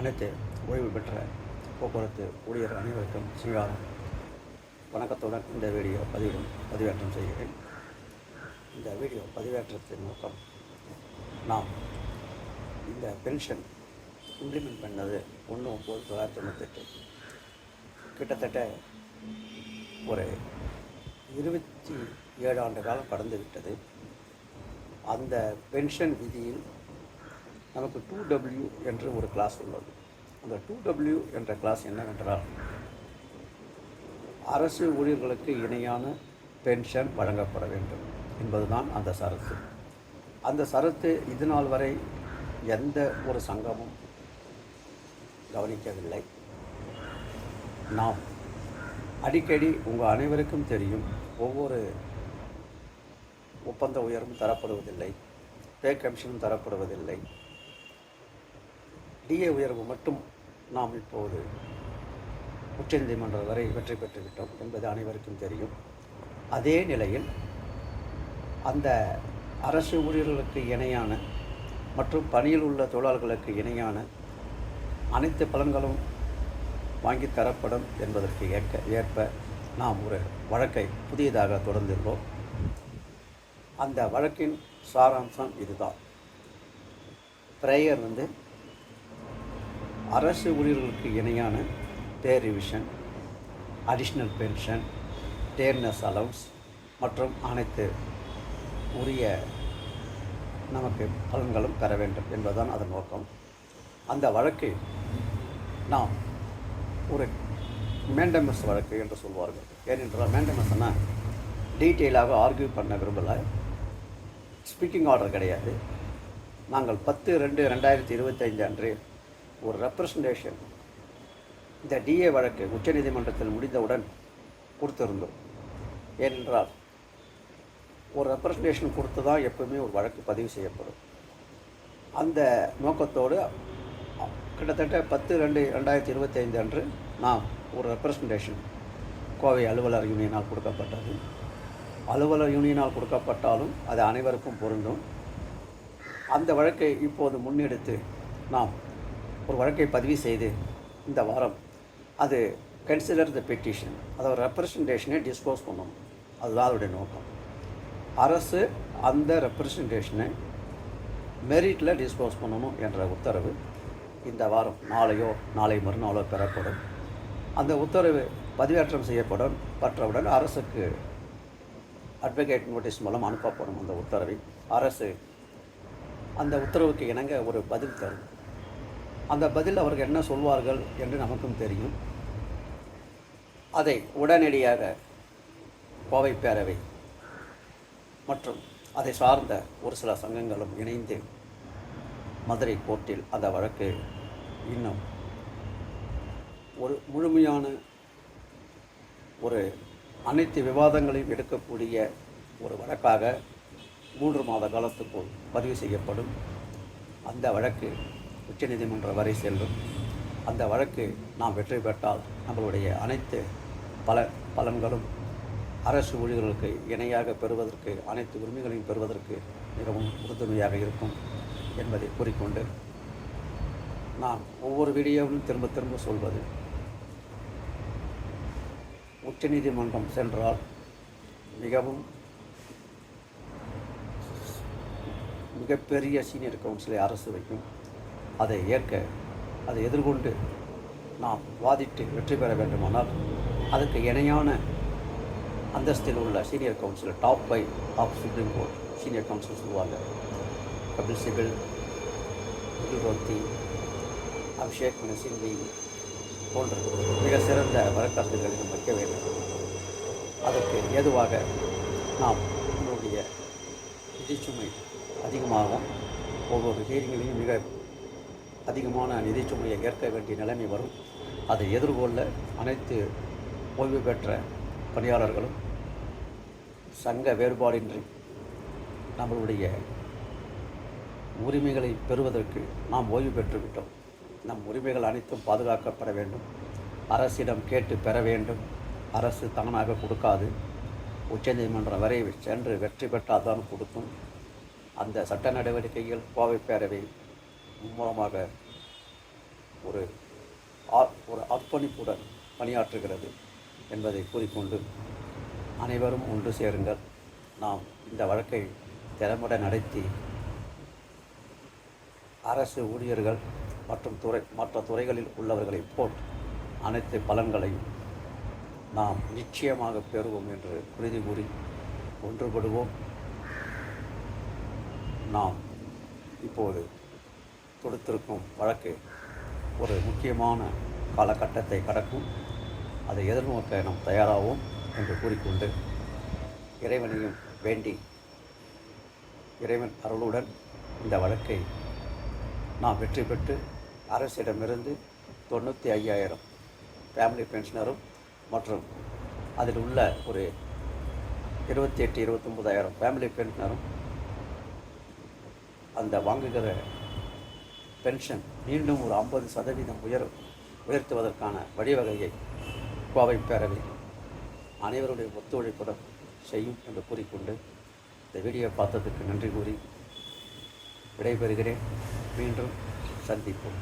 அனைத்து ஓய்வு பெற்ற போக்குவரத்து ஊழியர் அனைவருக்கும் சிங்காரம் வணக்கத்துடன் இந்த வீடியோ பதிவேற்றம் செய்கிறேன். இந்த வீடியோ பதிவேற்றத்தின் நோக்கம், நாம் இந்த பென்ஷன் இம்ப்ளிமெண்ட் பண்ணது 1/9/1998 கிட்டத்தட்ட ஒரு 27 ஆண்டு காலம் கடந்து விட்டது. அந்த பென்ஷன் விதியில் நமக்கு 2W என்று ஒரு கிளாஸ் உள்ளது. அந்த 2W என்ற கிளாஸ் என்னவென்றால், அரசு ஊழியர்களுக்கு இணையான பென்ஷன் வழங்கப்பட வேண்டும் என்பதுதான் அந்த சரத்து. அந்த சரத்து இதுநாள் வரை எந்த ஒரு சங்கமும் கவனிக்கவில்லை. நாம் அடிக்கடி உங்கள் அனைவருக்கும் தெரியும், ஒவ்வொரு ஒப்பந்த உயர்வும் தரப்படுவதில்லை, பே கமிஷனும் தரப்படுவதில்லை. டிஏ உயர்வு மட்டும் நாம் இப்போது உச்சநீதிமன்றம் வரை வெற்றி பெற்றுவிட்டோம் என்பது அனைவருக்கும் தெரியும். அதே நிலையில் அந்த அரசு ஊழியர்களுக்கு இணையான மற்றும் பணியில் உள்ள தொழிலாளர்களுக்கு இணையான அனைத்து பலன்களும் வாங்கி தரப்படும் என்பதற்கு ஏற்ப நாம் ஒரு வழக்கை புதியதாக தொடர்ந்துள்ளோம். அந்த வழக்கின் சாராம்சம் இதுதான். பிரேயர் அரசு ஊழியர்களுக்கு இணையான pay revision, additional pension, dearness allowance மற்றும் அனைத்து உரிய நமக்கு பலன்களும் தர வேண்டும் என்பதுதான் அதன் நோக்கம். அந்த வழக்கு நாம் ஒரு மேண்டமஸ் வழக்கு என்று சொல்வார்கள். ஏனென்றால் மேண்டமஸ்னா டீட்டெயிலாக ஆர்கியூ பண்ண விரும்பலை, ஸ்பீக்கிங் ஆர்டர் கிடையாது. நாங்கள் 10/2/2025 அன்று ஒரு ரெப்ரசன்டேஷன் இந்த டிஏ வழக்கு உச்சநீதிமன்றத்தில் முடிந்தவுடன் கொடுத்திருந்தோம். ஏனென்றால் ஒரு ரெப்ரசன்டேஷன் கொடுத்து தான் எப்பவுமே ஒரு வழக்கு பதிவு செய்யப்படும். அந்த நோக்கத்தோடு கிட்டத்தட்ட 10/2/2025 அன்று நாம் ஒரு ரெப்ரசன்டேஷன் கோவை அலுவலர் யூனியனால் கொடுக்கப்பட்டது. அலுவலர் யூனியனால் கொடுக்கப்பட்டாலும் அது அனைவருக்கும் பொருந்தும். அந்த வழக்கை இப்போது முன்னெடுத்து நாம் ஒரு வழக்கை பதிவு செய்து இந்த வாரம் அது கன்சிடர் த பெட்டிஷன், அதாவது ரெப்ரசன்டேஷனை டிஸ்போஸ் பண்ணணும். அதுதான் அதோடைய நோக்கம். அரசு அந்த ரெப்ரசன்டேஷனை மெரிட்டில் டிஸ்போஸ் பண்ணணும் என்ற உத்தரவு இந்த வாரம் நாளையோ நாளை மறுநாளோ பெறப்படும். அந்த உத்தரவு பதிவேற்றம் செய்யப்படும். பற்றவுடன் அரசுக்கு அட்வொகேட் நோட்டீஸ் மூலம் அனுப்பப்படும். அந்த உத்தரவை அரசு அந்த உத்தரவுக்கு இணங்க ஒரு பதில் தரும். அந்த பதில் அவர்கள் என்ன சொல்வார்கள் என்று நமக்கும் தெரியும். அதை உடனடியாக கோவை பேரவை மற்றும் அதை சார்ந்த ஒரு சில சங்கங்களும் இணைந்து மதுரை கோர்ட்டில் அந்த வழக்கு இன்னும் ஒரு முழுமையான ஒரு அனைத்து விவாதங்களையும் எடுக்கக்கூடிய ஒரு வழக்காக 3 மாத காலத்துக்குள் பதிவு செய்யப்படும். அந்த வழக்கு உச்சநீதிமன்றம் வரை செல்லும். அந்த வழக்கு நாம் வெற்றி பெற்றால் நம்மளுடைய அனைத்து பலன்களும் அரசு ஊழியர்களுக்கு இணையாக பெறுவதற்கு, அனைத்து உரிமைகளையும் பெறுவதற்கு மிகவும் உறுதுணையாக இருக்கும் என்பதை கூறிக்கொண்டு, நான் ஒவ்வொரு வீடியோவிலும் திரும்ப திரும்ப சொல்வது, உச்சநீதிமன்றம் சென்றால் மிகப்பெரிய சீனியர் கவுன்சிலை அரசு வைக்கும். அதை அதை எதிர்கொண்டு நாம் வாதிட்டு வெற்றி பெற வேண்டுமானால் அதற்கு இணையான அந்தஸ்தில் உள்ள senior counsel, top 5 of supreme court senior counsel சொல்லுவாங்க. கபில் சிபில், ரோத்தி, அபிஷேக் மனு சிங்வி போன்ற மிக சிறந்த வழக்கறிஞர்களை நாம் வைக்க வேண்டும். அதற்கு ஏதுவாக நாம் நம்முடைய நிதிச்சுமை அதிகமாகும். ஒவ்வொரு ஹியரிங்கிலையும் மிக அதிகமான நிதிச்சுமையை ஏற்க வேண்டிய நிலைமை வரும். அதை எதிர்கொள்ள அனைத்து ஓய்வு பெற்ற பணியாளர்களும் சங்க வேறுபாடின்றி நம்மளுடைய உரிமைகளை பெறுவதற்கு நாம் ஓய்வு பெற்றுவிட்டோம். நம் உரிமைகள் அனைத்தும் பாதுகாக்கப்பட வேண்டும். அரசிடம் கேட்டு பெற வேண்டும். அரசு தானாக கொடுக்காது. உச்சநீதிமன்றம் வரை சென்று வெற்றி பெற்றால் தான் கொடுக்கும். அந்த சட்ட நடவடிக்கைகள் கோவை பேரவை மூலமாக ஒரு ஒரு அர்ப்பணிப்புடன் பணியாற்றுகிறது என்பதை கூறிக்கொண்டு அனைவரும் ஒன்று சேருங்கள். நாம் இந்த வழக்கை திறம்பட நடத்தி அரசு ஊழியர்கள் மற்றும் மற்ற துறைகளில் உள்ளவர்களைப் போல் அனைத்து பலன்களையும் நாம் நிச்சயமாக பெறுவோம் என்று உறுதி கூறி ஒன்றுபடுவோம். நாம் இப்போது தொடுத்திருக்கும் வழக்கு ஒரு முக்கியமான காலகட்டத்தை கடக்கும். அதை எதிர்நோக்க நாம் தயாராவோம் என்று கூறிக்கொண்டு இறைவனையும் வேண்டி இறைவன் அருளுடன் இந்த வழக்கை நாம் வெற்றி பெற்று அரசிடமிருந்து 95,000 ஃபேமிலி பென்ஷனரும் மற்றும் அதில் உள்ள ஒரு 28-29,000 ஃபேமிலி பென்ஷனரும் அந்த வாங்குகிற பென்ஷன் மீண்டும் ஒரு 50% உயர்த்துவதற்கான வழிவகையை கோவை பேரவை அனைவருடைய ஒத்துழைப்புடன் செய்யும் என்று கூறிக்கொண்டு இந்த வீடியோ பார்த்ததுக்கு நன்றி கூறி விடைபெறுகிறேன். மீண்டும் சந்திப்போம்.